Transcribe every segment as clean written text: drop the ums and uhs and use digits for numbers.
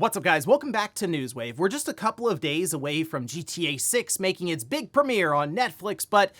What's up, guys? Welcome back to Newswave. We're just a couple of days away from GTA 6 making its big premiere on Netflix, but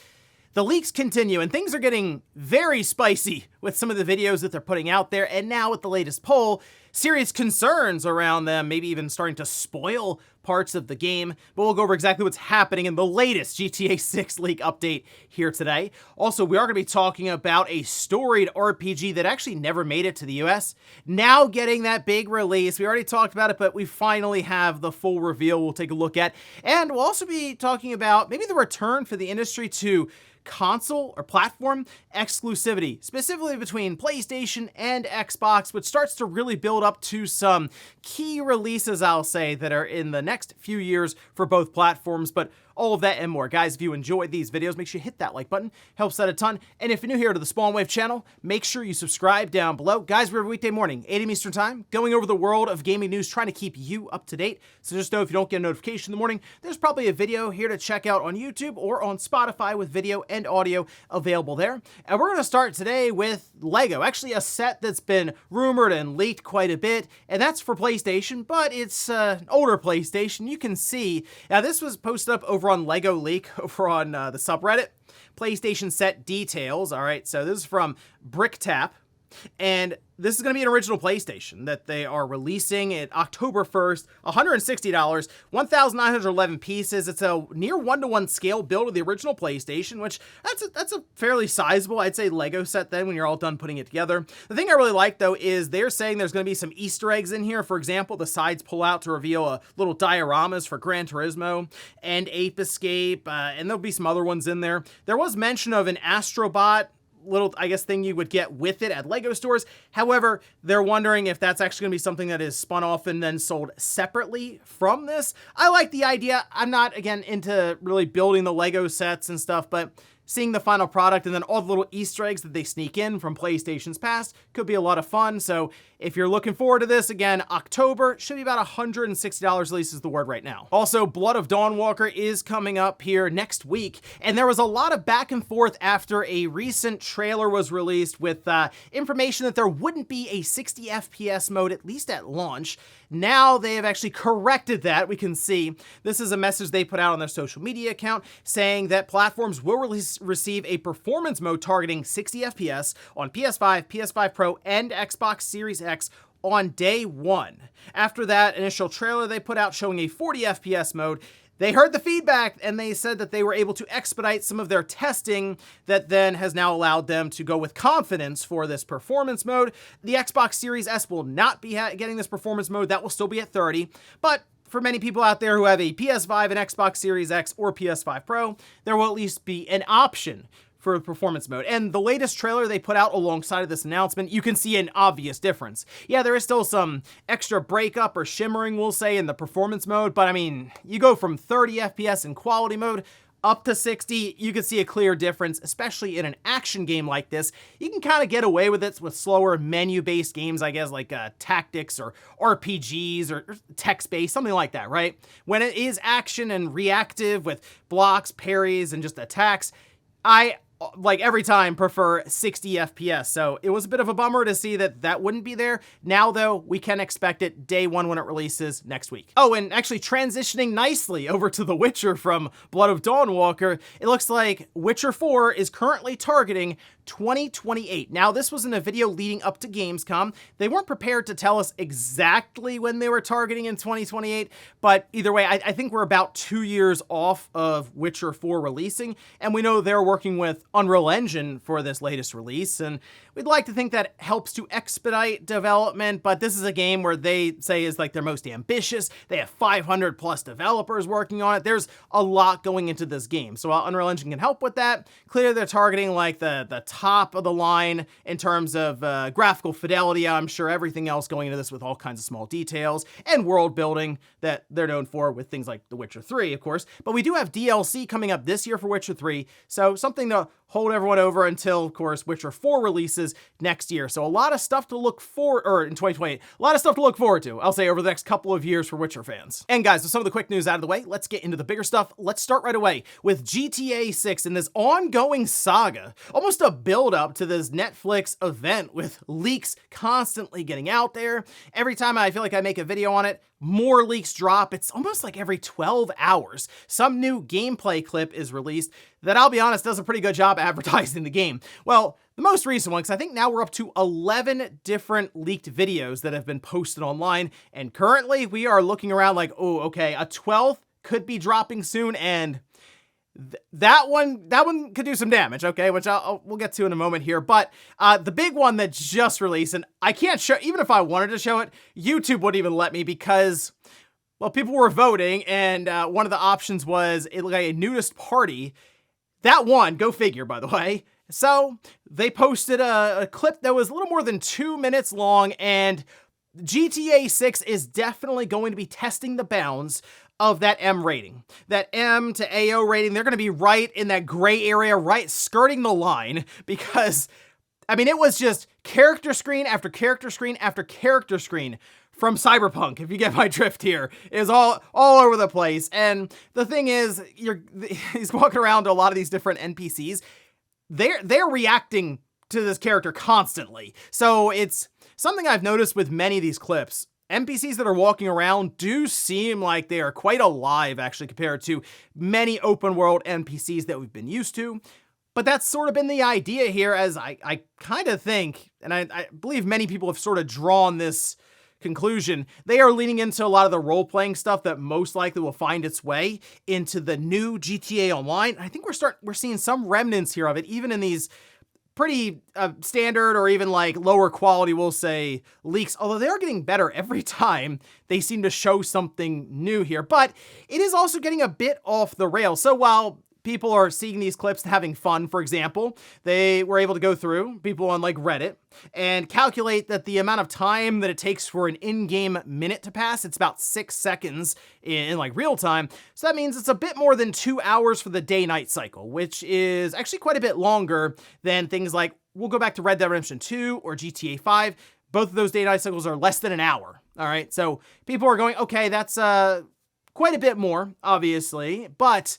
the leaks continue and things are getting very spicy with some of the videos that they're putting out there, and now with the latest poll, serious concerns around them, maybe even starting to spoil parts of the game. But we'll go over exactly what's happening in the latest GTA 6 leak update here today. Also, we are going to be talking about a storied RPG that actually never made it to the US, now getting that big release. We already talked about it, but we finally have the full reveal we'll take a look at. And we'll also be talking about maybe the return for the industry to console or platform exclusivity, specifically between PlayStation and Xbox, which starts to really build up to some key releases, I'll say, that are in the next few years for both platforms. But all of that and more. Guys, if you enjoyed these videos, make sure you hit that like button. Helps out a ton. And if you're new here to the Spawnwave channel, make sure you subscribe down below. Guys, we're every weekday morning, 8 a.m. Eastern time, going over the world of gaming news, trying to keep you up to date. So just know if you don't get a notification in the morning, there's probably a video here to check out on YouTube or on Spotify with video and audio available there. And we're going to start today with Lego, actually a set that's been rumored and leaked quite a bit, and that's for PlayStation, but it's an older PlayStation. You can see, now this was posted up over on Lego Leak over on the subreddit. PlayStation set details. All right, so this is from BrickTap, and this is going to be an original PlayStation that they are releasing at October 1st, $160, 1,911 pieces. It's a near one-to-one scale build of the original PlayStation, which that's a fairly sizable, I'd say, Lego set then when you're all done putting it together. The thing I really like, though, is they're saying there's going to be some Easter eggs in here. For example, the sides pull out to reveal a little dioramas for Gran Turismo and Ape Escape, and there'll be some other ones in there. There was mention of an Astrobot little, I guess, thing you would get with it at Lego stores. However, they're wondering if that's actually going to be something that is spun off and then sold separately from this. I like the idea. I'm not, again, into really building the Lego sets and stuff, but seeing the final product and then all the little Easter eggs that they sneak in from PlayStation's past could be a lot of fun. So if you're looking forward to this, again, October, should be about $160, at least is the word right now. Also, Blood of Dawnwalker is coming up here next week, and there was a lot of back and forth after a recent trailer was released with information that there wouldn't be a 60 FPS mode, at least at launch. Now they have actually corrected that. We can see this is a message they put out on their social media account saying that platforms will receive a performance mode targeting 60 FPS on PS5, PS5 Pro, and Xbox Series X on day one. After that initial trailer they put out showing a 40 FPS mode, they heard the feedback and they said that they were able to expedite some of their testing that then has now allowed them to go with confidence for this performance mode. The Xbox Series S will not be getting this performance mode. That will still be at 30, but for many people out there who have a PS5, an Xbox Series X, or PS5 Pro, there will at least be an option for performance mode. And the latest trailer they put out alongside of this announcement, you can see an obvious difference. Yeah, there is still some extra breakup or shimmering, we'll say, in the performance mode, but I mean, you go from 30 FPS in quality mode up to 60, you can see a clear difference, especially in an action game like this. You can kind of get away with it with slower menu-based games, I guess, like tactics or RPGs or text-based, something like that, right? When it is action and reactive with blocks, parries, and just attacks, I like every time prefer 60 FPS. So it was a bit of a bummer to see that that wouldn't be there. Now though, we can expect it day one when it releases next week. Oh, and actually transitioning nicely over to The Witcher from Blood of Dawnwalker, it looks like Witcher 4 is currently targeting 2028. Now, this was in a video leading up to Gamescom. They weren't prepared to tell us exactly when they were targeting in 2028, but either way, I think we're about 2 years off of Witcher 4 releasing, and we know they're working with Unreal Engine for this latest release, and we'd like to think that helps to expedite development, but this is a game where they say is like their most ambitious. They have 500 plus developers working on it. There's a lot going into this game, so while Unreal Engine can help with that, clearly they're targeting like the top of the line in terms of graphical fidelity. I'm sure everything else going into this with all kinds of small details and world building that they're known for with things like The Witcher 3, of course. But we do have DLC coming up this year for Witcher 3, so something to hold everyone over until, of course, Witcher 4 releases next year. So a lot of stuff to look for, or in 2028, a lot of stuff to look forward to, I'll say, over the next couple of years for Witcher fans. And guys, with some of the quick news out of the way, let's get into the bigger stuff. Let's start right away with GTA 6 and this ongoing saga, almost a build-up to this Netflix event with leaks constantly getting out there. Every time I feel like I make a video on it, more leaks drop. It's almost like every 12 hours, some new gameplay clip is released that, I'll be honest, does a pretty good job advertising the game. Well, the most recent one, because I think now we're up to 11 different leaked videos that have been posted online, and currently we are looking around like, oh, okay, a 12th could be dropping soon, and that one could do some damage, okay, which we'll get to in a moment here. But the big one that just released, and I can't show, even if I wanted to show it, YouTube wouldn't even let me because, well, people were voting, and one of the options was a nudist party. That won, go figure, by the way. So they posted a clip that was a little more than 2 minutes long, and GTA 6 is definitely going to be testing the bounds of that M rating. That M to AO rating, they're going to be right in that gray area, right skirting the line, because, I mean, it was just character screen after character screen after character screen from Cyberpunk, if you get my drift here. It was all over the place. And the thing is, he's walking around to a lot of these different NPCs. They're reacting to this character constantly. So it's something I've noticed with many of these clips. NPCs that are walking around do seem like they are quite alive, actually, compared to many open world NPCs that we've been used to. But that's sort of been the idea here, as I kind of think, and I believe many people have sort of drawn this conclusion, they are leaning into a lot of the role-playing stuff that most likely will find its way into the new GTA Online. I think we're seeing some remnants here of it, even in these pretty standard or even like lower quality, we'll say, leaks, although they're getting better every time they seem to show something new here. But it is also getting a bit off the rails. So while people are seeing these clips and having fun, for example, they were able to go through, people on like Reddit, and calculate that the amount of time that it takes for an in-game minute to pass, it's about 6 seconds in like real time. So that means it's a bit more than 2 hours for the day-night cycle, which is actually quite a bit longer than things like, we'll go back to Red Dead Redemption 2 or GTA 5. Both of those day-night cycles are less than an hour. All right, so people are going, okay, that's quite a bit more, obviously, but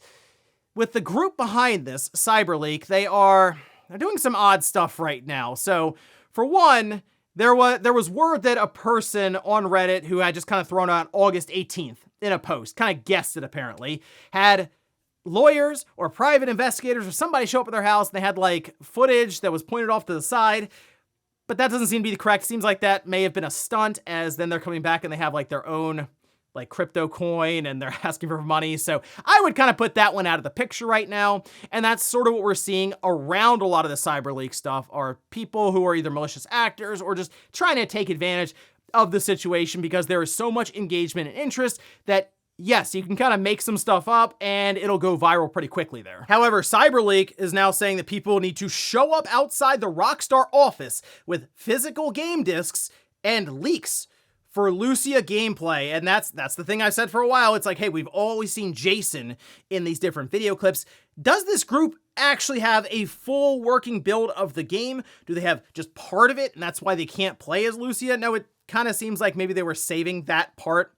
with the group behind this, CyberLeak, they're doing some odd stuff right now. So, for one, there was word that a person on Reddit who had just kind of thrown out August 18th in a post, kind of guessed it apparently, had lawyers or private investigators or somebody show up at their house and they had like footage that was pointed off to the side. But that doesn't seem to be correct. Seems like that may have been a stunt, as then they're coming back and they have like their own like crypto coin and they're asking for money. So I would kind of put that one out of the picture right now. And that's sort of what we're seeing around a lot of the CyberLeak stuff, are people who are either malicious actors or just trying to take advantage of the situation, because there is so much engagement and interest that, yes, you can kind of make some stuff up and it'll go viral pretty quickly there. However, CyberLeak is now saying that people need to show up outside the Rockstar office with physical game discs and leaks for Lucia gameplay. And that's the thing I've said for a while. It's like, hey, we've always seen Jason in these different video clips. Does this group actually have a full working build of the game? Do they have just part of it, and that's why they can't play as Lucia? No, it kind of seems like maybe they were saving that part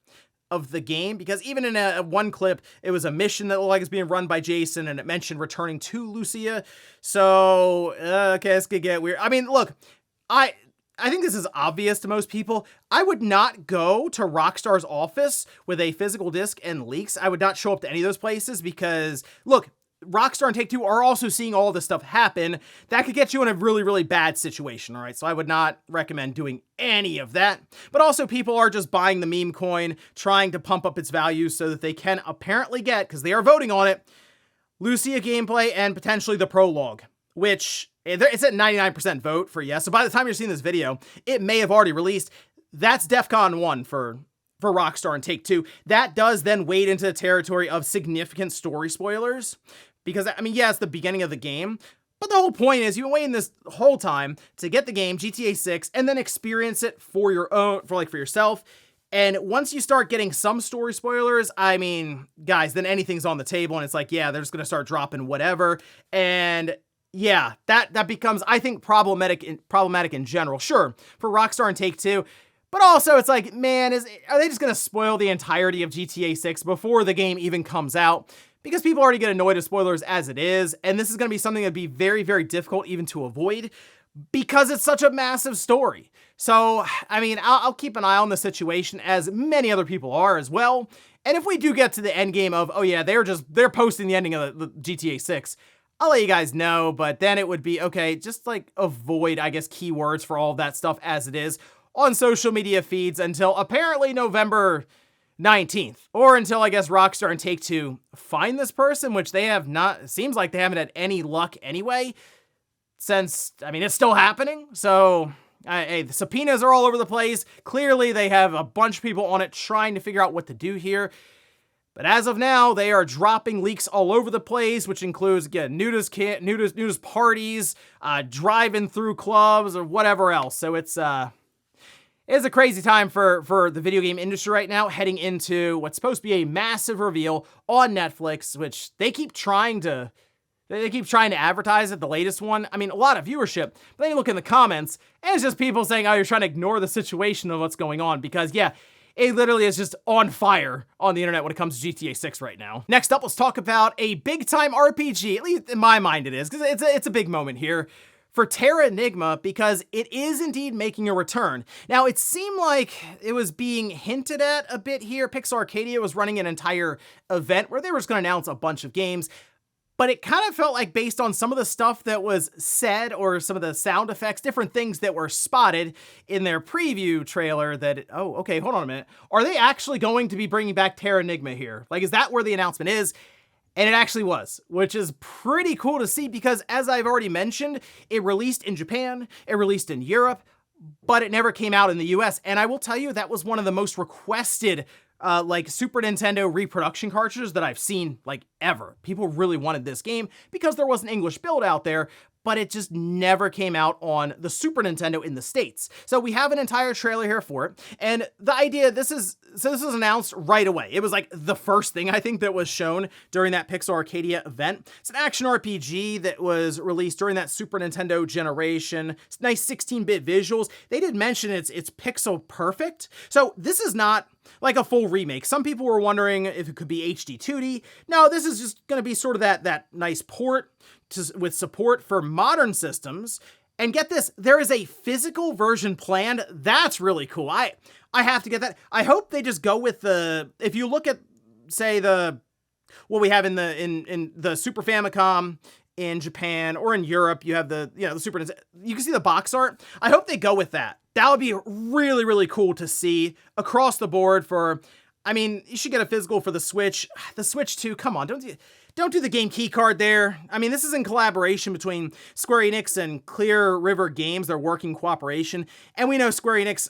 of the game, because even in one clip, it was a mission that looked like it's being run by Jason, and it mentioned returning to Lucia. So, okay, this could get weird. I mean, look, I think this is obvious to most people. I would not go to Rockstar's office with a physical disc and leaks. I would not show up to any of those places because, look, Rockstar and Take-Two are also seeing all this stuff happen. That could get you in a really, really bad situation, all right? So I would not recommend doing any of that. But also, people are just buying the meme coin, trying to pump up its value so that they can apparently get, because they are voting on it, Lucia gameplay and potentially the prologue, which it's at 99% vote for yes. So by the time you're seeing this video, it may have already released. That's DEFCON 1 for Rockstar and Take-Two. That does then wade into the territory of significant story spoilers. Because, I mean, yeah, it's the beginning of the game, but the whole point is you've been waiting this whole time to get the game, GTA 6, and then experience it for yourself. And once you start getting some story spoilers, I mean, guys, then anything's on the table, and it's like, yeah, they're just going to start dropping whatever. And yeah, that becomes, I think, problematic in general. Sure, for Rockstar and Take-Two, but also it's like, man, are they just gonna spoil the entirety of GTA 6 before the game even comes out? Because people already get annoyed at spoilers as it is, and this is gonna be something that'd be very, very difficult even to avoid because it's such a massive story. So, I mean, I'll keep an eye on the situation, as many other people are as well. And if we do get to the end game of, oh yeah, they're posting the ending of the GTA 6, I'll let you guys know, but then it would be, okay, just like avoid, I guess, keywords for all of that stuff as it is on social media feeds until apparently November 19th, or until, I guess, Rockstar and Take-Two find this person, which they have not, seems like they haven't had any luck anyway, since, I mean, it's still happening, so, hey, the subpoenas are all over the place. Clearly, they have a bunch of people on it trying to figure out what to do here. But as of now, they are dropping leaks all over the place, which includes, again, nudist parties, driving through clubs, or whatever else. So it's a crazy time for the video game industry right now, heading into what's supposed to be a massive reveal on Netflix, which they keep trying to advertise it, the latest one. I mean, a lot of viewership, but then you look in the comments, and it's just people saying, oh, you're trying to ignore the situation of what's going on, because, yeah, it literally is just on fire on the internet when it comes to GTA 6 right now. Next up, let's talk about a big-time RPG, at least in my mind it is, because it's a big moment here for Terranigma, because it is indeed making a return. Now, it seemed like it was being hinted at a bit here. Pixel Arcadia was running an entire event where they were just going to announce a bunch of games, but it kind of felt like, based on some of the stuff that was said or some of the sound effects, different things that were spotted in their preview trailer, that, oh, okay, hold on a minute. Are they actually going to be bringing back Terranigma here? Like, is that where the announcement is? And it actually was, which is pretty cool to see because, as I've already mentioned, it released in Japan, it released in Europe, but it never came out in the US. And I will tell you, that was one of the most requested like Super Nintendo reproduction cartridges that I've seen, like, ever. People really wanted this game because there was an English build out there, but it just never came out on the Super Nintendo in the States. So we have an entire trailer here for it, and the idea, this was announced right away. It was like the first thing, I think, that was shown during that Pixel Arcadia event. It's an action RPG that was released during that Super Nintendo generation. It's nice 16-bit visuals. They did mention it's pixel perfect. So this is not like a full remake. Some people were wondering if it could be HD 2D. No, this is just going to be sort of that nice port with support for modern systems. And get this, there is a physical version planned. That's really cool. I have to get that. I hope they just go with if you look at, say, what we have in the Super Famicom in Japan or in Europe, you have the Super Nintendo, you can see the box art. I hope they go with that. That would be really, really cool to see across the board for, I mean, you should get a physical for the Switch. The Switch 2, come on, don't do the game key card there. I mean, this is in collaboration between Square Enix and Clear River Games. They're working cooperation. And we know Square Enix,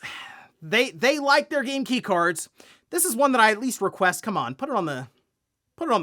they like their game key cards. This is one that I at least request. Come on, put it on the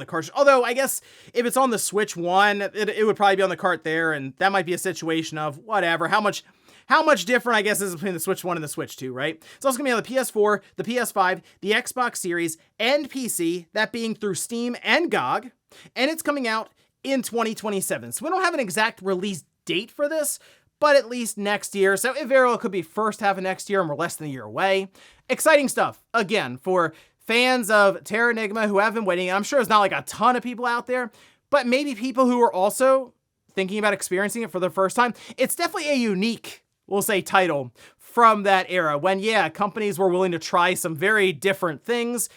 cartridge. Although, I guess if it's on the Switch 1, it would probably be on the cart there, and that might be a situation of whatever. How much different, I guess, is between the Switch 1 and the Switch 2, right? It's also going to be on the PS4, the PS5, the Xbox Series, and PC, that being through Steam and GOG, and it's coming out in 2027. So we don't have an exact release date for this, but at least next year. So it very well could be first half of next year, and we're less than a year away. Exciting stuff, again, for fans of Terranigma who have been waiting. And I'm sure there's not like a ton of people out there, but maybe people who are also thinking about experiencing it for the first time. It's definitely a unique, we'll say, title from that era when, yeah, companies were willing to try some very different things.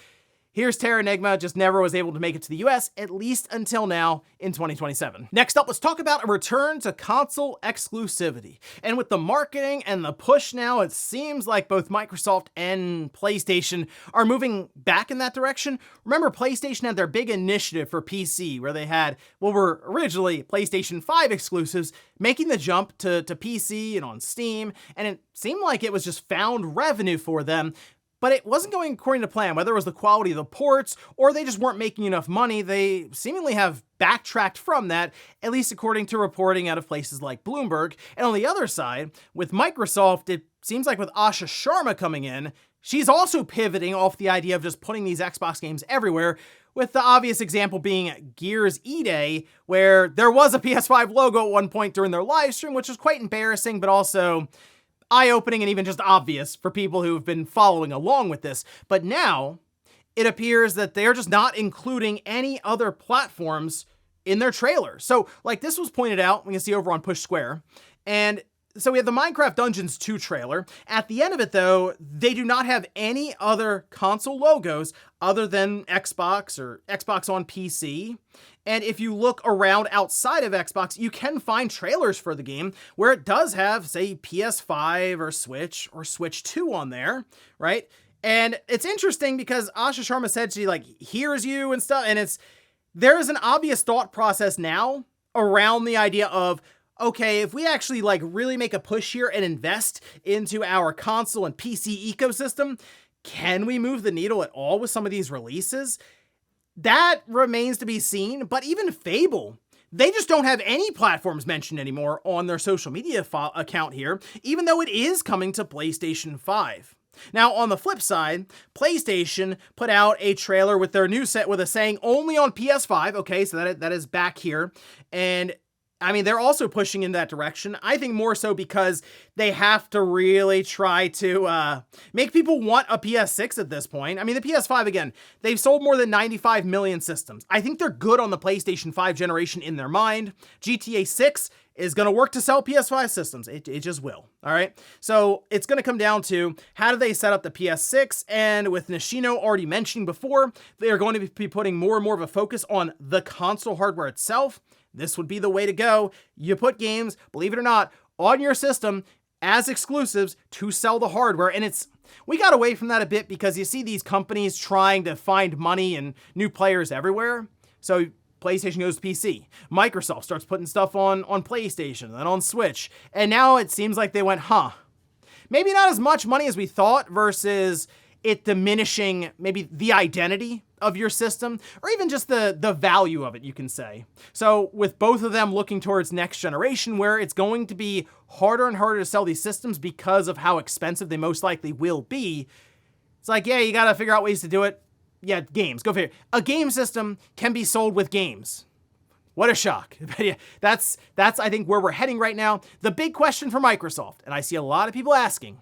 Here's Terranigma, just never was able to make it to the US, at least until now in 2027. Next up, let's talk about a return to console exclusivity. And with the marketing and the push now, it seems like both Microsoft and PlayStation are moving back in that direction. Remember, PlayStation had their big initiative for PC where they had what were originally PlayStation 5 exclusives, making the jump to PC and on Steam, and it seemed like it was just found revenue for them. But it wasn't going according to plan, whether it was the quality of the ports or they just weren't making enough money. They seemingly have backtracked from that, at least according to reporting out of places like Bloomberg. And on the other side, with Microsoft, it seems like with Asha Sharma coming in, she's also pivoting off the idea of just putting these Xbox games everywhere, with the obvious example being Gears E-Day, where there was a PS5 logo at one point during their live stream, which was quite embarrassing, but also eye-opening and even just obvious for people who've been following along with this. But now, it appears that they're just not including any other platforms in their trailer. So, like, this was pointed out, we can see over on Push Square, and so we have the Minecraft Dungeons 2 trailer. At the end of it, though, they do not have any other console logos other than Xbox or Xbox on PC. And if you look around outside of Xbox, you can find trailers for the game where it does have, say, PS5 or Switch 2 on there, right? And it's interesting because Asha Sharma said she, like, hears you and stuff, and there is an obvious thought process now around the idea of, okay, if we actually like really make a push here and invest into our console and PC ecosystem, can we move the needle at all with some of these releases? That remains to be seen, but even Fable, they just don't have any platforms mentioned anymore on their social media account here, even though it is coming to PlayStation 5. Now, on the flip side, PlayStation put out a trailer with their new set with a saying only on PS5. Okay, so that is back here. And I mean, they're also pushing in that direction. I think more so because they have to really try to make people want a PS6 at this point. I mean, the PS5, again, they've sold more than 95 million systems. I think they're good on the PlayStation 5 generation in their mind. GTA 6 is going to work to sell PS5 systems. It just will, all right? So it's going to come down to how do they set up the PS6, and with Nishino already mentioning before, they are going to be putting more and more of a focus on the console hardware itself. This would be the way to go. You put games, believe it or not, on your system as exclusives to sell the hardware. And we got away from that a bit because you see these companies trying to find money and new players everywhere. So PlayStation goes to PC. Microsoft starts putting stuff on PlayStation, then on Switch. And now it seems like they went, maybe not as much money as we thought versus it diminishing maybe the identity of your system, or even just the value of it, you can say. So with both of them looking towards next generation, where it's going to be harder and harder to sell these systems because of how expensive they most likely will be, it's like, yeah, you got to figure out ways to do it. Yeah, games, go figure. A game system can be sold with games. What a shock. But yeah, that's I think where we're heading right now. The big question for Microsoft, and I see a lot of people asking,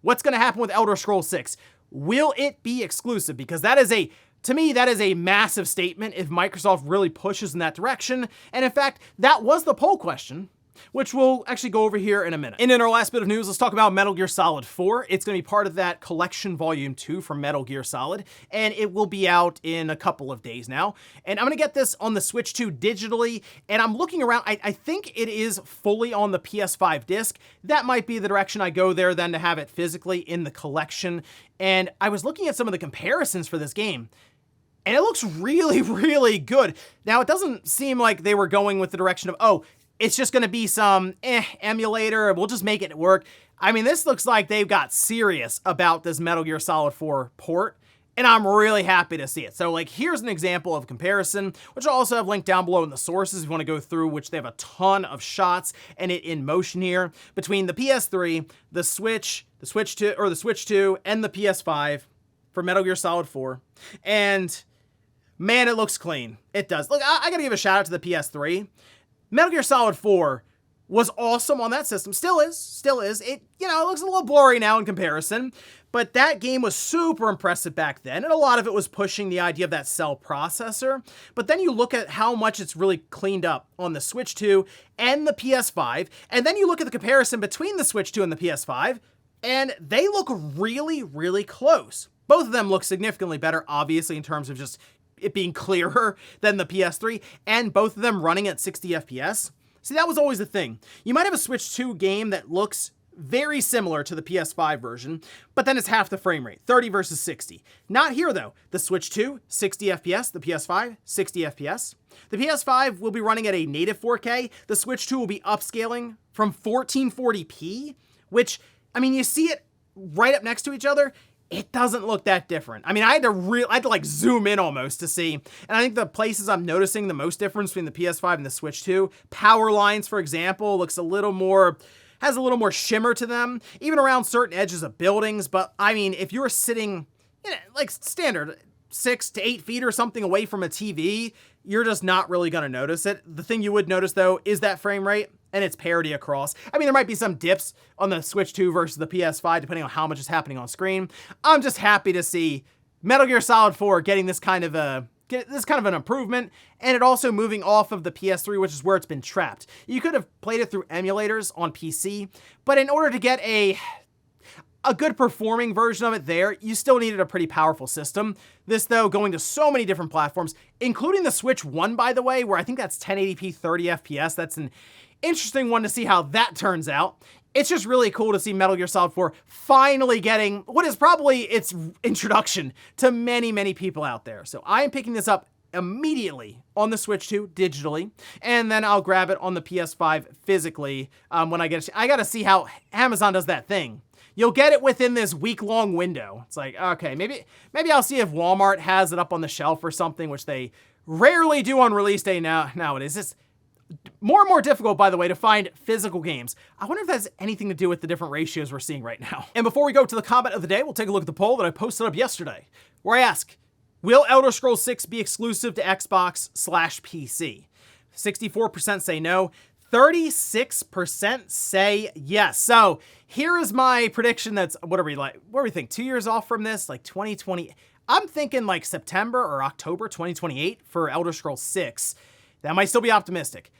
what's going to happen with Elder Scrolls 6? Will it be exclusive? Because to me, that is a massive statement if Microsoft really pushes in that direction. And in fact, that was the poll question, which we'll actually go over here in a minute. And in our last bit of news, let's talk about Metal Gear Solid 4. It's going to be part of that collection volume 2 from Metal Gear Solid, and it will be out in a couple of days now. And I'm going to get this on the Switch 2 digitally, and I'm looking around. I think it is fully on the PS5 disc. That might be the direction I go there then to have it physically in the collection. And I was looking at some of the comparisons for this game, and it looks really, really good. Now, it doesn't seem like they were going with the direction of, it's just going to be some emulator, we'll just make it work. I mean, this looks like they've got serious about this Metal Gear Solid 4 port, and I'm really happy to see it. So, like, here's an example of comparison, which I'll also have linked down below in the sources if you want to go through, which they have a ton of shots and it in motion here, between the PS3, the Switch 2, and the PS5 for Metal Gear Solid 4. And man, it looks clean. It does. Look, I gotta give a shout out to the PS3. Metal Gear Solid 4 was awesome on that system. Still is. It looks a little blurry now in comparison, but that game was super impressive back then, and a lot of it was pushing the idea of that cell processor. But then you look at how much it's really cleaned up on the Switch 2 and the PS5, and then you look at the comparison between the Switch 2 and the PS5, and they look really, really close. Both of them look significantly better, obviously, in terms of just it being clearer than the PS3, and both of them running at 60 FPS. See, that was always the thing. You might have a Switch 2 game that looks very similar to the PS5 version, but then it's half the frame rate, 30 versus 60. Not here, though. The Switch 2, 60 FPS. The PS5, 60 FPS. The PS5 will be running at a native 4K. The Switch 2 will be upscaling from 1440p, which, I mean, you see it right up next to each other. It doesn't look that different. I mean, I had to like zoom in almost to see. And I think the places I'm noticing the most difference between the PS5 and the Switch 2, power lines, for example, looks a little more, has a little more shimmer to them, even around certain edges of buildings. But I mean, if you're sitting, like standard 6 to 8 feet or something away from a TV, you're just not really going to notice it. The thing you would notice though is that frame rate and its parity across. I mean, there might be some dips on the Switch 2 versus the PS5 depending on how much is happening on screen. I'm just happy to see Metal Gear Solid 4 getting this kind of an improvement, and it also moving off of the PS3, which is where it's been trapped. You could have played it through emulators on PC, but in order to get a good performing version of it there, you still needed a pretty powerful system. This, though, going to so many different platforms, including the Switch 1, by the way, where I think that's 1080p 30 FPS. That's an interesting one to see how that turns out. It's just really cool to see Metal Gear Solid 4 finally getting what is probably its introduction to many, many people out there. So I am picking this up immediately on the Switch 2 digitally, and then I'll grab it on the PS5 physically when I get it. I gotta see how Amazon does that thing. You'll get it within this week-long window. It's like, okay, maybe I'll see if Walmart has it up on the shelf or something, which they rarely do on release day nowadays. It's more and more difficult, by the way, to find physical games. I wonder if that has anything to do with the different ratios we're seeing right now. And before we go to the comment of the day, we'll take a look at the poll that I posted up yesterday, where I ask, will Elder Scrolls 6 be exclusive to Xbox/PC? 64% say no, 36% say yes. So here is my prediction. That's, what do we think? 2 years off from this, like 2020. I'm thinking like September or October 2028 for Elder Scrolls 6. That might still be optimistic.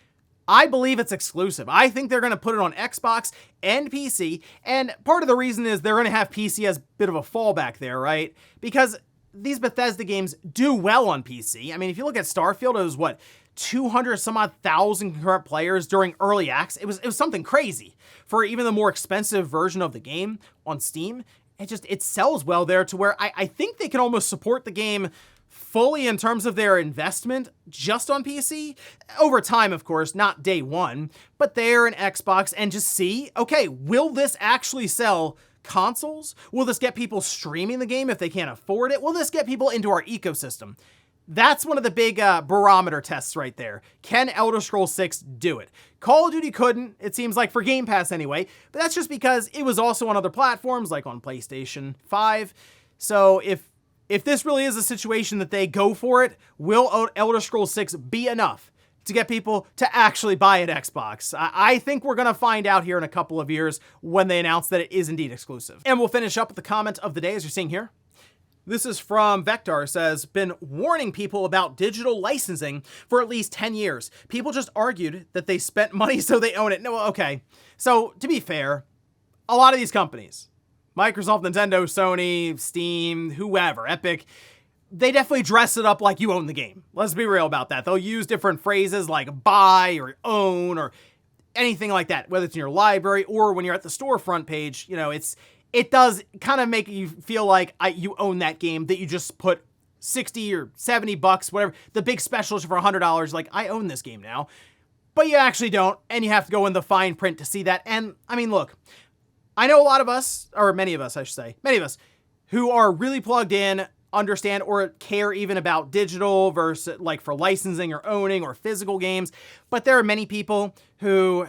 I believe it's exclusive. I think they're going to put it on Xbox and PC, and part of the reason is they're going to have PC as a bit of a fallback there, right? Because these Bethesda games do well on PC. I mean, if you look at Starfield, it was what, 200 some odd thousand concurrent players during early access. It was something crazy for even the more expensive version of the game on Steam. It sells well there to where I think they can almost support the game fully in terms of their investment just on PC. Over time, of course, not day one, but there in Xbox, and just see, okay, will this actually sell consoles? Will this get people streaming the game if they can't afford it? Will this get people into our ecosystem? That's one of the big barometer tests right there. Can Elder Scrolls 6 do it? Call of Duty couldn't, it seems like, for Game Pass anyway, but that's just because it was also on other platforms, like on PlayStation 5. So if this really is a situation that they go for it, will Elder Scrolls 6 be enough to get people to actually buy an Xbox? I think we're going to find out here in a couple of years when they announce that it is indeed exclusive. And we'll finish up with the comment of the day, as you're seeing here. This is from Vector, says, been warning people about digital licensing for at least 10 years. People just argued that they spent money so they own it. No, okay. So to be fair, a lot of these companies, Microsoft, Nintendo, Sony, Steam, whoever, Epic, they definitely dress it up like you own the game. Let's be real about that. They'll use different phrases like buy or own or anything like that, whether it's in your library or when you're at the storefront page. It does kind of make you feel like you own that game, that you just put 60 or 70 bucks, whatever, the big specials for $100, like, I own this game now. But you actually don't, and you have to go in the fine print to see that. And, I mean, look, I know a lot of us, or many of us, I should say, many of us, who are really plugged in, understand or care even about digital versus, like, for licensing or owning or physical games. But there are many people who,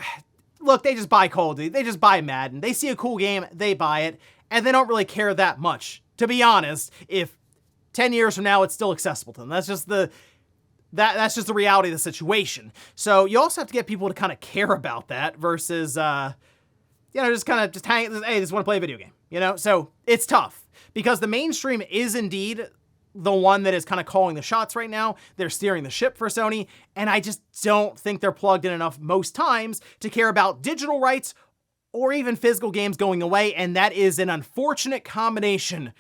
look, they just buy Call of Duty, they just buy Madden, they see a cool game, they buy it, and they don't really care that much, to be honest, if 10 years from now it's still accessible to them. That's just the reality of the situation. So you also have to get people to kind of care about that versus, just hang, hey, just want to play a video game, So it's tough because the mainstream is indeed the one that is kind of calling the shots right now. They're steering the ship for Sony, and I just don't think they're plugged in enough most times to care about digital rights or even physical games going away, and that is an unfortunate combination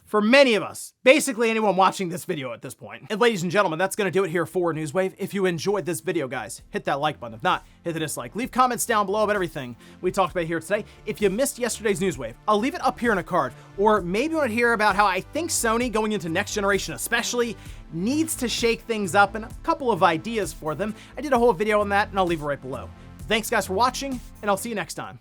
for many of us, basically anyone watching this video at this point. And ladies and gentlemen, that's going to do it here for Newswave. If you enjoyed this video, guys, hit that like button. If not, hit the dislike. Leave comments down below about everything we talked about here today. If you missed yesterday's Newswave, I'll leave it up here in a card. Or maybe you want to hear about how I think Sony, going into next generation especially, needs to shake things up and a couple of ideas for them. I did a whole video on that, and I'll leave it right below. Thanks, guys, for watching, and I'll see you next time.